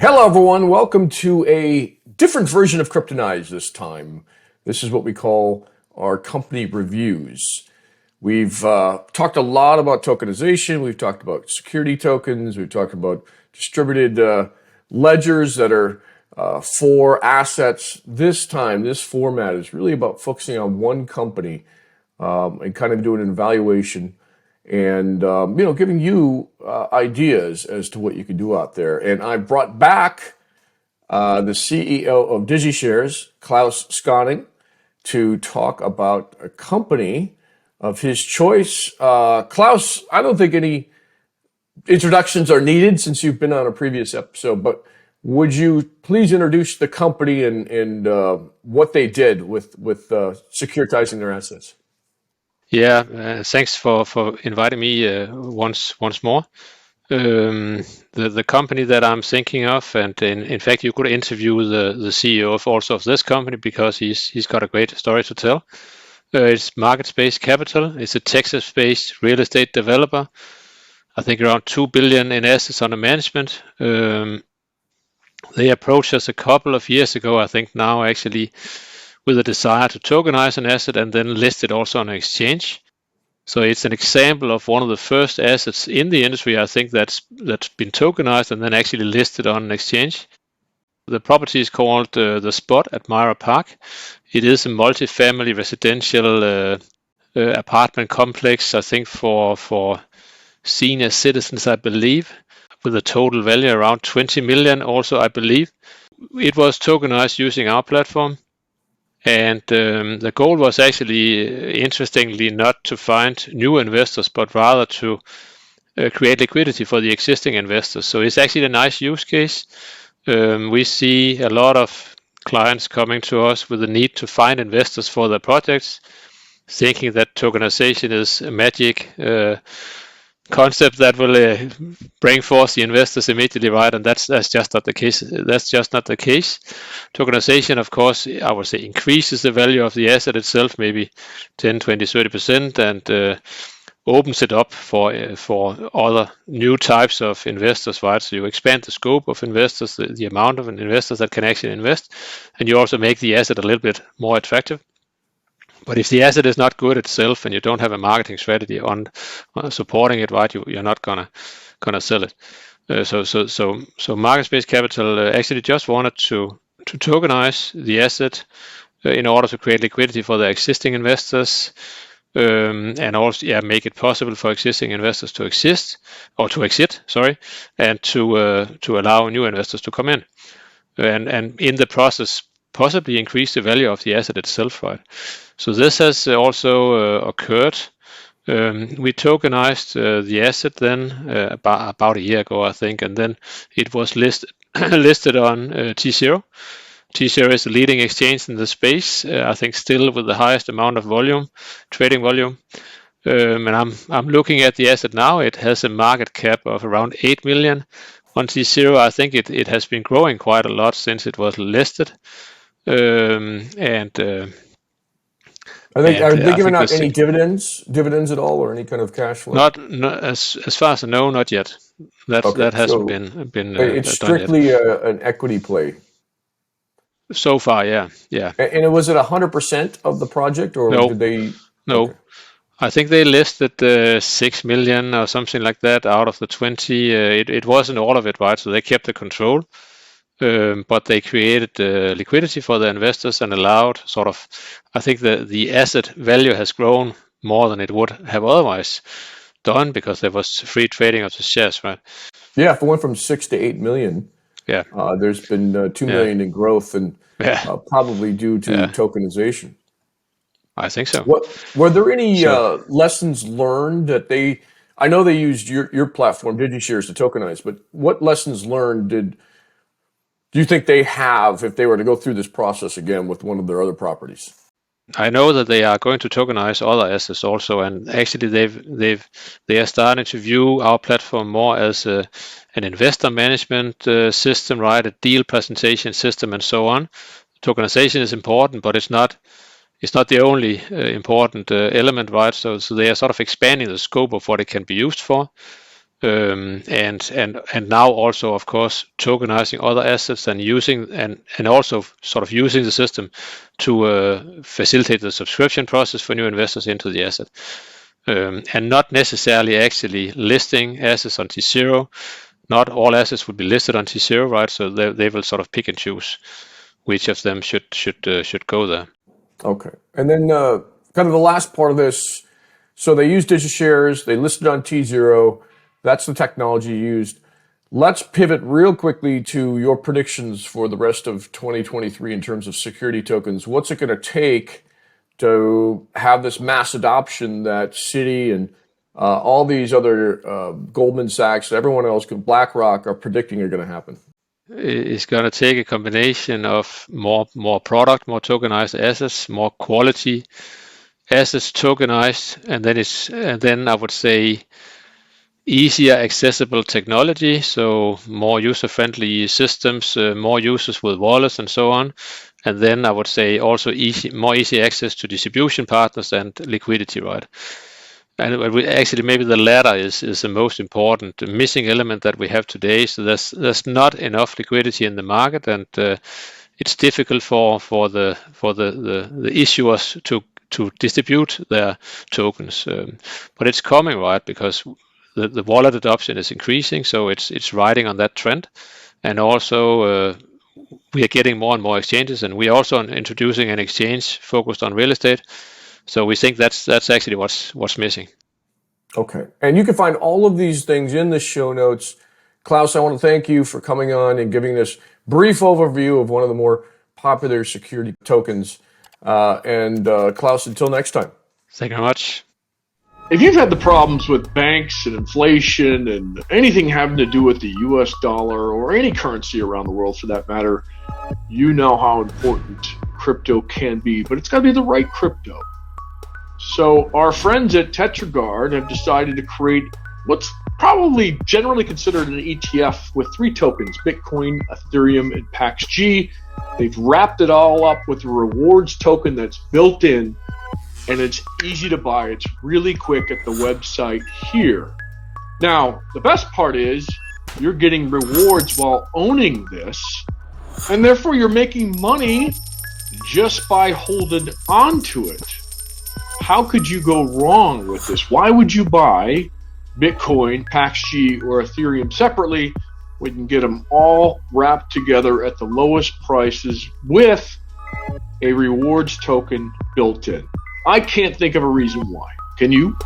Hello, everyone. Welcome to a different version of Tokenized this time. This is what we call our company reviews. We've talked a lot about tokenization. We've talked about security tokens. We've talked about distributed ledgers that are for assets. This time, this format is really about focusing on one company and kind of doing an evaluation and giving you ideas as to what you can do out there. And I brought back the CEO of Digi Shares, Claus Skaaning, to talk about a company of his choice. Claus, I don't think any introductions are needed since you've been on a previous episode, but would you please introduce the company and what they did with securitizing their assets? Yeah, thanks for inviting me once more. The company that I'm thinking of, and in fact, you could interview the CEO of this company because he's got a great story to tell. It's Market Space Capital. It's a Texas-based real estate developer. I think around 2 billion in assets under management. They approached us a couple of years ago, I think now actually, with a desire to tokenize an asset and then list it also on an exchange. So it's an example of one of the first assets in the industry, I think, that's been tokenized and then actually listed on an exchange. The property is called The Spot at Myra Park. It is a multi-family residential apartment complex, I think, for senior citizens, I believe, with a total value around 20 million also, I believe. It was tokenized using our platform. And the goal was actually, interestingly, not to find new investors, but rather to create liquidity for the existing investors. So it's actually a nice use case. We see a lot of clients coming to us with the need to find investors for their projects, thinking that tokenization is a magic concept that will bring forth the investors immediately, right? And that's just not the case. That's just not the case. Tokenization, of course, I would say increases the value of the asset itself, maybe 10, 20, 30%, and opens it up for other new types of investors, right? So you expand the scope of investors, the amount of investors that can actually invest, and you also make the asset a little bit more attractive. But if the asset is not good itself and you don't have a marketing strategy on supporting it, right, you're not gonna sell it. So Market Space Capital actually just wanted to tokenize the asset in order to create liquidity for the existing investors, and also make it possible for existing investors to exit, and to allow new investors to come in, and in the process possibly increase the value of the asset itself, right? So this has also occurred. We tokenized the asset then about a year ago, I think, and then it was listed on T0. T0 is the leading exchange in the space, I think still with the highest amount of trading volume. And I'm looking at the asset now. It has a market cap of around 8 million on T0. I think it has been growing quite a lot since it was listed. Are they giving out any dividends at all, or any kind of cash flow? Not as far as I know, not yet. That hasn't been it's strictly an equity play. So far, yeah. And was it 100% of the project, or no, did they? No, okay. I think they listed 6 million or something like that out of the 20. It wasn't all of it, right? So they kept the control. But they created liquidity for the investors and allowed I think the asset value has grown more than it would have otherwise done because there was free trading of the shares, right? Yeah, if it went from 6 to 8 million, there's been 2 million in growth, and probably due to tokenization. I think so. Were there any lessons learned that I know they used your platform, Digishares, to tokenize, but what lessons learned do you think they have if they were to go through this process again with one of their other properties? I know that they are going to tokenize other assets also, and actually they are starting to view our platform more as an investor management system, right? A deal presentation system and so on. Tokenization is important, but it's not the only important element, right? So they are sort of expanding the scope of what it can be used for. and now also, of course, tokenizing other assets and using and also sort of using the system to facilitate the subscription process for new investors into the asset, and not necessarily actually listing assets on T0. Not all assets would be listed on T0, right? So they will sort of pick and choose which of them should go there. Okay, and then kind of the last part of this. So they use Digishares, they listed on T0. That's the technology used. Let's pivot real quickly to your predictions for the rest of 2023 in terms of security tokens. What's it going to take to have this mass adoption that Citi and all these other Goldman Sachs, everyone else, BlackRock are predicting are going to happen? It's going to take a combination of more product, more tokenized assets, more quality assets tokenized, and then I would say easier accessible technology, so more user-friendly systems, more users with wallets and so on. And then I would say also more easy access to distribution partners and liquidity, right? And actually maybe the latter is the most important, the missing element that we have today. So there's not enough liquidity in the market, and it's difficult for the issuers to distribute their tokens. But it's coming, right? Because the wallet adoption is increasing, so it's riding on that trend. And also we are getting more and more exchanges, and we are also introducing an exchange focused on real estate. So we think that's actually what's missing. Okay, and you can find all of these things in the show notes. Claus, I want to thank you for coming on and giving this brief overview of one of the more popular security tokens. Claus, until next time. Thank you very much. If you've had the problems with banks and inflation and anything having to do with the US dollar or any currency around the world for that matter, you know how important crypto can be, but it's got to be the right crypto. So our friends at Tetragard have decided to create what's probably generally considered an ETF with 3 tokens, Bitcoin, Ethereum, and PaxG. They've wrapped it all up with a rewards token that's built in, and it's easy to buy. It's really quick at the website here. Now, the best part is you're getting rewards while owning this, and therefore you're making money just by holding on to it. How could you go wrong with this? Why would you buy Bitcoin, PaxG, or Ethereum separately? We can get them all wrapped together at the lowest prices with a rewards token built in. I can't think of a reason why. Can you?